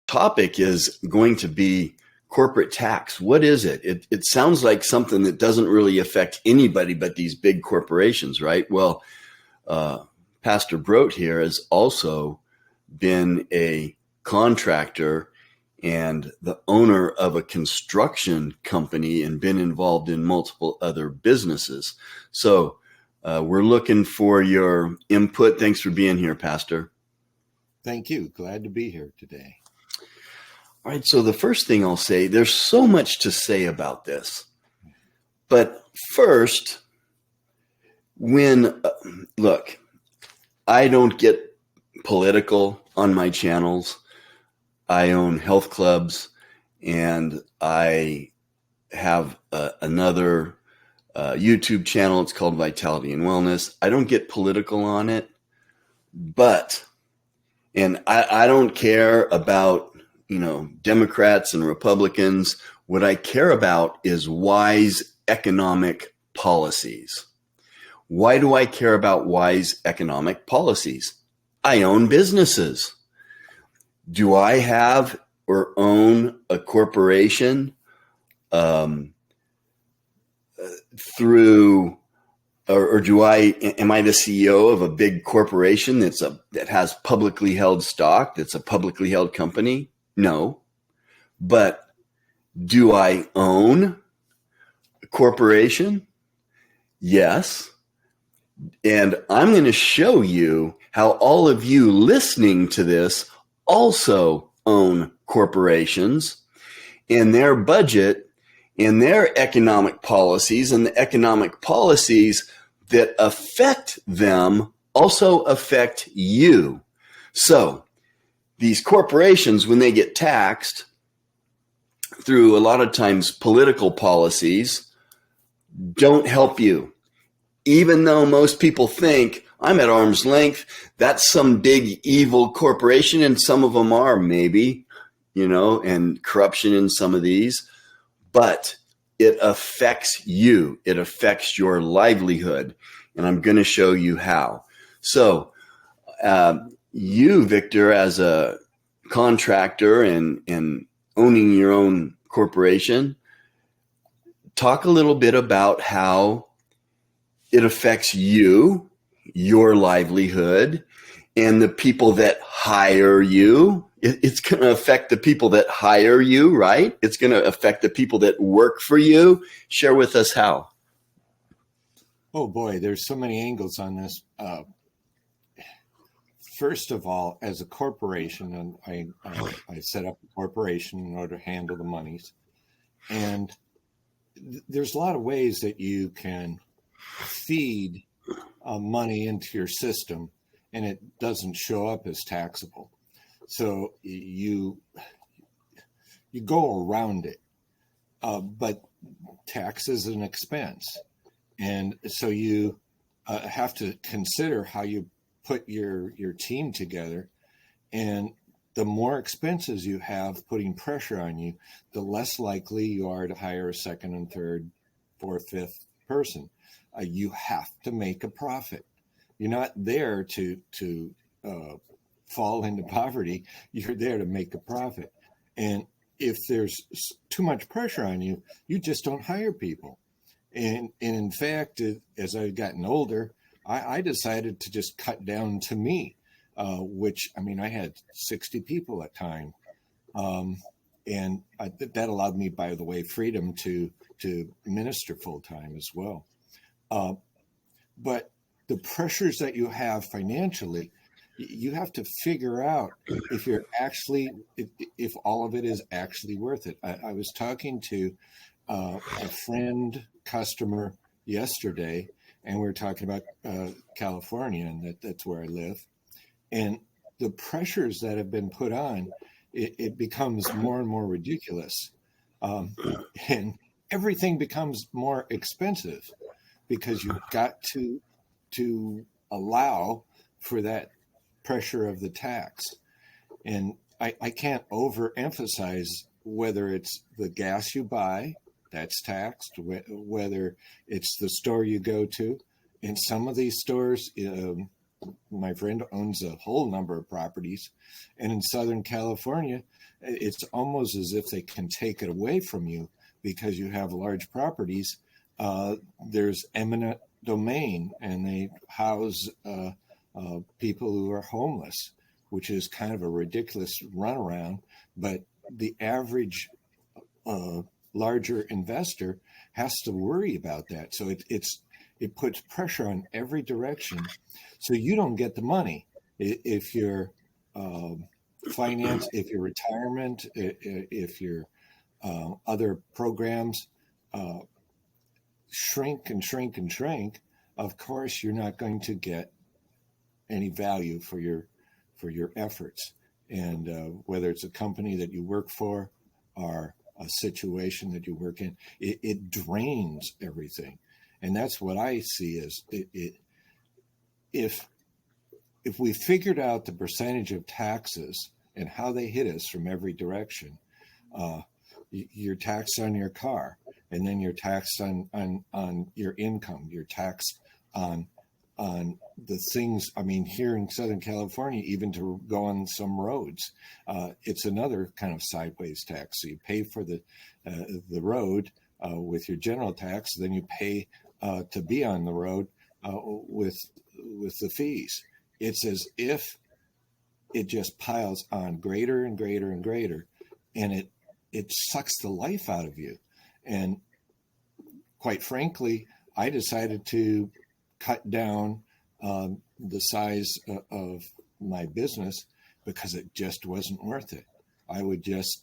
topic is going to be corporate tax. What is it? It sounds like something that doesn't really affect anybody but these big corporations, right? Well, Pastor Brote here has also been a contractor and the owner of a construction company and been involved in multiple other businesses. So we're looking for your input. Thanks for being here, Pastor. Thank you. Glad to be here today. All right. So the first thing I'll say, there's so much to say about this. But first, look, I don't get political on my channels. I own health clubs, and I have another YouTube channel. It's called Vitality and Wellness. I don't get political on it, and I don't care about, Democrats and Republicans. What I care about is wise economic policies. Why do I care about wise economic policies? I own businesses. Do I have or own a corporation am I the CEO of a big corporation that has publicly held stock, that's a publicly held company? No. But do I own a corporation? Yes. And I'm going to show you how all of you listening to this also own corporations and their budget and their economic policies, and the economic policies that affect them also affect you. So these corporations, when they get taxed through a lot of times political policies, don't help you. Even though most people think I'm at arm's length, that's some big evil corporation, and some of them are maybe, and corruption in some of these, but it affects you. It affects your livelihood, and I'm going to show you how. So you, Victor, as a contractor and owning your own corporation, talk a little bit about how it affects you, your livelihood, and the people that hire you. It's going to affect the people that hire you, right? It's going to affect the people that work for you. Share with us how. Oh boy, there's so many angles on this. First of all, as a corporation, and I set up a corporation in order to handle the monies, and there's a lot of ways that you can feed money into your system, and it doesn't show up as taxable. So you go around it, but tax is an expense, and so you have to consider how you put your team together. And the more expenses you have putting pressure on you, the less likely you are to hire a second and third, fourth, fifth person. You have to make a profit. You're not there to fall into poverty. You're there to make a profit. And if there's too much pressure on you, you just don't hire people. And in fact, as I've gotten older, I decided to just cut down to me, which, I had 60 people at time. And that allowed me, by the way, freedom to minister full time as well. But the pressures that you have financially, you have to figure out if all of it is actually worth it. I was talking to a friend customer yesterday, and we were talking about California, and that's where I live. And the pressures that have been put on, it becomes more and more ridiculous. And everything becomes more expensive because you've got to allow for that pressure of the tax. And I can't overemphasize whether it's the gas you buy, that's taxed, whether it's the store you go to. In some of these stores, my friend owns a whole number of properties, and in Southern California, it's almost as if they can take it away from you because you have large properties. There's eminent domain, and they house people who are homeless, which is kind of a ridiculous runaround. But the average larger investor has to worry about that. So it puts pressure on every direction. So you don't get the money if your finance, if your retirement, if your other programs shrink and shrink and shrink. Of course, you're not going to get any value for your efforts. And whether it's a company that you work for or a situation that you work in, it drains everything. And that's what I see as if we figured out the percentage of taxes and how they hit us from every direction, you're taxed on your car, and then you're taxed on your income, you're taxed on the things. I mean, here in Southern California, even to go on some roads, it's another kind of sideways tax. So you pay for the road with your general tax, then you pay to be on the road with the fees. It's as if it just piles on greater and greater and greater, and it sucks the life out of you. And quite frankly, I decided to cut down the size of my business because it just wasn't worth it. I would just,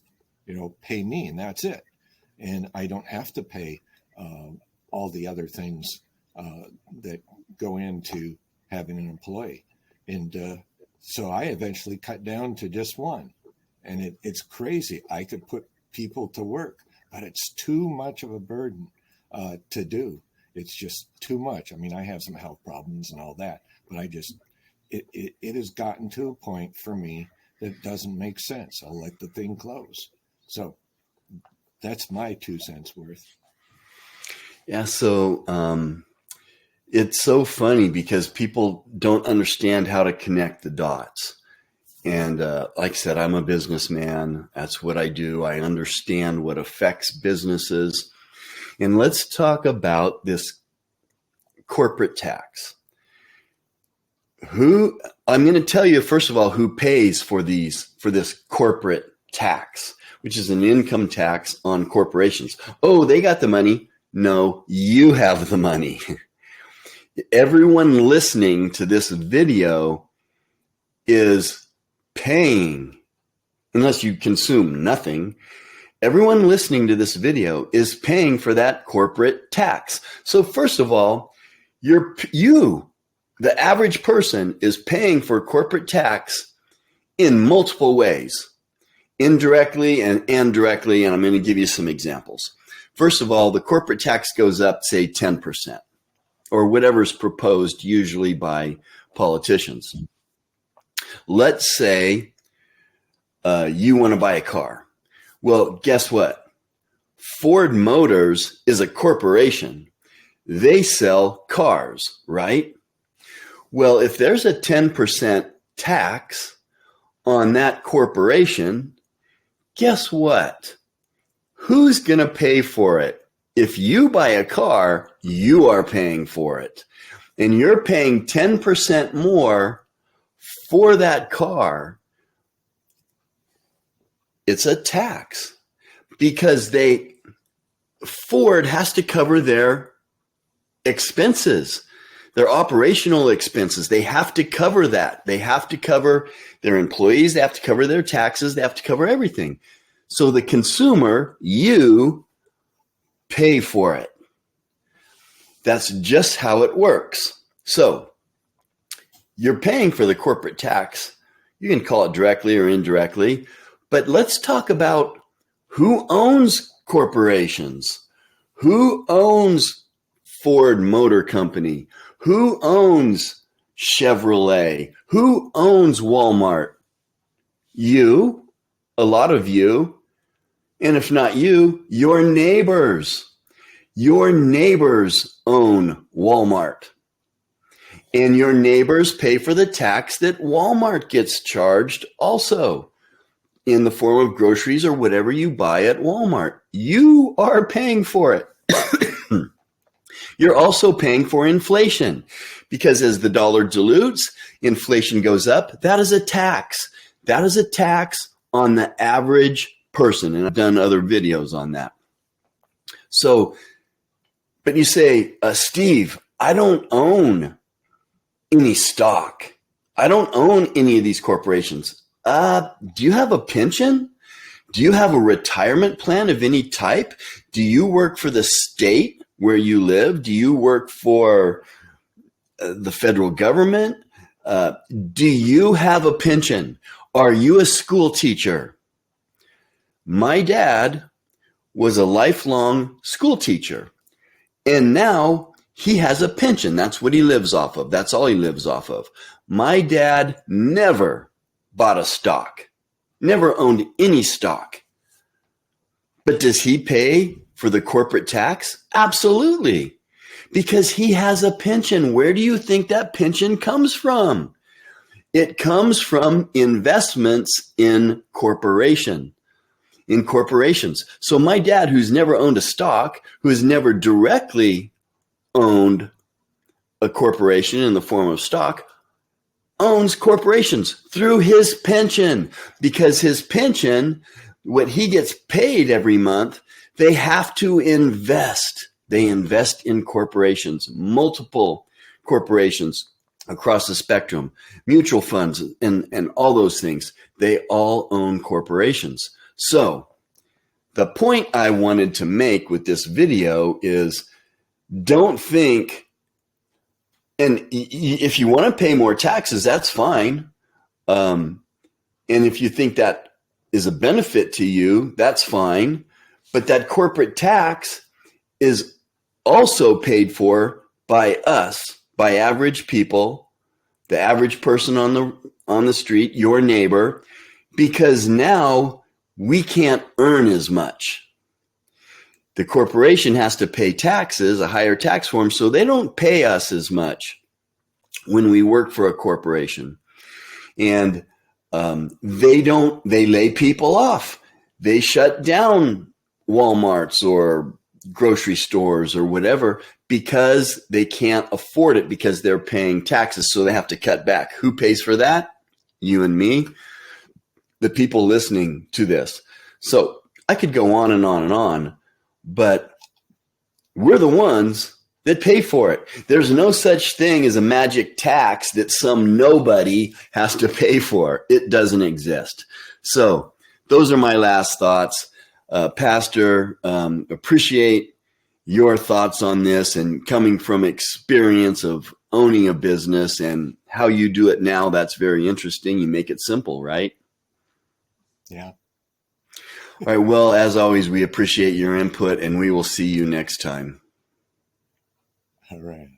pay me, and that's it. And I don't have to pay all the other things that go into having an employee. And so I eventually cut down to just one. And it's crazy. I could put people to work, but it's too much of a burden to do. It's just too much. I mean, I have some health problems and all that, but it has gotten to a point for me that doesn't make sense. I'll let the thing close. So that's my 2 cents worth. Yeah. So it's so funny because people don't understand how to connect the dots. And like I said, I'm a businessman. That's what I do. I understand what affects businesses. And let's talk about this corporate tax. I'm going to tell you, first of all, who pays for this corporate tax, which is an income tax on corporations. Oh, they got the money. No, you have the money. Everyone listening to this video is paying, unless you consume nothing. Everyone listening to this video is paying for that corporate tax. So first of all, the average person, is paying for corporate tax in multiple ways, indirectly and directly. And I'm going to give you some examples. First of all, the corporate tax goes up, say 10%, or whatever's proposed usually by politicians. Let's say you want to buy a car. Well, guess what? Ford Motors is a corporation. They sell cars, right? Well, if there's a 10% tax on that corporation, guess what? Who's going to pay for it? If you buy a car, you are paying for it. And you're paying 10% more for that car. It's a tax because Ford has to cover their expenses, their operational expenses. They have to cover that. They have to cover their employees. They have to cover their taxes. They have to cover everything. So the consumer, you pay for it. That's just how it works. So you're paying for the corporate tax. You can call it directly or indirectly, but let's talk about who owns corporations. Who owns Ford Motor Company? Who owns Chevrolet? Who owns Walmart? You, a lot of you. And if not you, your neighbors. Your neighbors own Walmart. And your neighbors pay for the tax that Walmart gets charged also in the form of groceries or whatever you buy at Walmart. You are paying for it. You're also paying for inflation because as the dollar dilutes, inflation goes up. That is a tax. That is a tax on the average person. And I've done other videos on that. So, but you say, Steve, I don't own any stock. I don't own any of these corporations. Do you have a pension? Do you have a retirement plan of any type? Do you work for the state where you live? Do you work for the federal government? Do you have a pension? Are you a school teacher? My dad was a lifelong school teacher, and now he has a pension. That's what he lives off of. That's all he lives off of. My dad never bought a stock, never owned any stock. But does he pay for the corporate tax? Absolutely. Because he has a pension. Where do you think that pension comes from? It comes from investments in corporations. So my dad, who's never owned a stock, who has never directly owned a corporation in the form of stock, owns corporations through his pension, because his pension, what he gets paid every month, they have to invest. They invest in corporations, multiple corporations across the spectrum, mutual funds, and all those things. They all own corporations. So the point I wanted to make with this video is, don't think, and if you want to pay more taxes, that's fine. And if you think that is a benefit to you, that's fine. But that corporate tax is also paid for by us, by average people, the average person on the street, your neighbor, because now we can't earn as much. The corporation has to pay taxes, a higher tax form, so they don't pay us as much when we work for a corporation. And they lay people off. They shut down Walmarts or grocery stores or whatever because they can't afford it, because they're paying taxes, so they have to cut back. Who pays for that? You and me, the people listening to this. So I could go on and on and on, but we're the ones that pay for it. There's no such thing as a magic tax that some nobody has to pay for. It doesn't exist. So those are my last thoughts. Pastor, appreciate your thoughts on this, and coming from experience of owning a business and how you do it now. That's very interesting. You make it simple, right? Yeah. All right. Well, as always, we appreciate your input, and we will see you next time. All right.